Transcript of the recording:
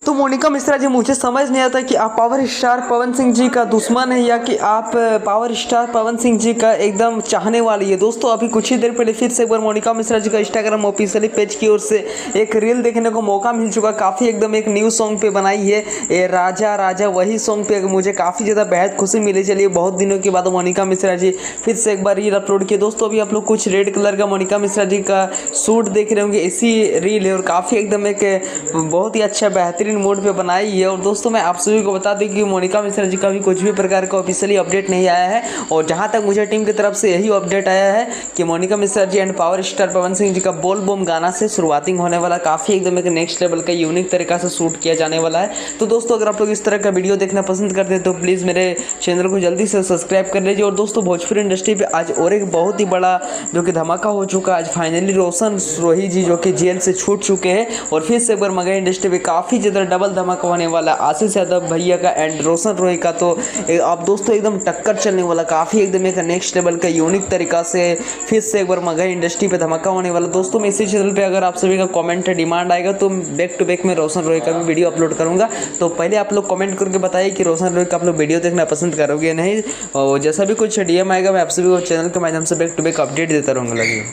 तो मोनिका मिश्रा जी, मुझे समझ नहीं आता कि आप पावर स्टार पवन सिंह जी का दुश्मन है या कि आप पावर स्टार पवन सिंह जी का एकदम चाहने वाली है। दोस्तों अभी कुछ ही देर पहले फिर से एक बार मोनिका मिश्रा जी का इंस्टाग्राम ऑफिशियली पेज की ओर से एक रील देखने को मौका मिल चुका। काफ़ी एकदम एक न्यू सॉन्ग पे बनाई है ये राजा राजा, वही सॉन्ग पे मुझे काफ़ी ज़्यादा बेहद खुशी मिली। चलिए बहुत दिनों के बाद मोनिका मिश्रा जी फिर से एक बार रील अपलोड किए। दोस्तों अभी आप लोग कुछ रेड कलर का मोनिका मिश्रा जी का सूट देख रहे होंगे, इसी रील है और काफ़ी एकदम एक बहुत ही अच्छा बेहतरीन मोड पे बनाई है। और दोस्तों मैं आप सभी को बता दूं कि मोनिका मिश्रा जी का भी कुछ भी प्रकार का ऑफिशियली अपडेट नहीं आया है और जहां तक मुझे टीम की तरफ से यही अपडेट आया है कि Monika Mishra ji and power star Pawan Singh ji का बोल बम गाना से शुरुआतिंग होने वाला, काफ़ी एकदम एक नेक्स्ट लेवल का यूनिक तरीका से शूट किया जाने वाला है। तो दोस्तों अगर आप लोग इस तरह का वीडियो देखना पसंद करते हैं तो प्लीज़ मेरे चैनल को जल्दी से सब्सक्राइब कर लीजिए। और दोस्तों भोजपुरी इंडस्ट्री पर आज और एक बहुत ही बड़ा जो कि धमाका हो चुका है। आज फाइनली रोशन रोही जी जो कि जेल से छूट चुके हैं और फिर से एक बार मगही इंडस्ट्री में काफ़ी ज़्यादा डबल धमाका होने वाला आशीष यादव भैया का एंड रोशन रोही का। तो अब दोस्तों एकदम टक्कर चलने वाला, काफ़ी एकदम एक नेक्स्ट लेवल का यूनिक तरीका से फिर से एक बार मगही इंडस्ट्री पे धमाका होने वाला। दोस्तों मैं इसी चैनल पे अगर आप सभी का कमेंट डिमांड आएगा तो बैक टू बैक में रोशन रोही का भी वीडियो अपलोड करूँगा। तो पहले आप लोग कमेंट करके बताइए कि रोशन रोही का आप लोग वीडियो देखना पसंद करोगे या नहीं। और जैसा भी कुछ DM आएगा मैं आप सभी को चैनल के माध्यम से बैक टू बैक अपडेट देता रहूँगा। लगे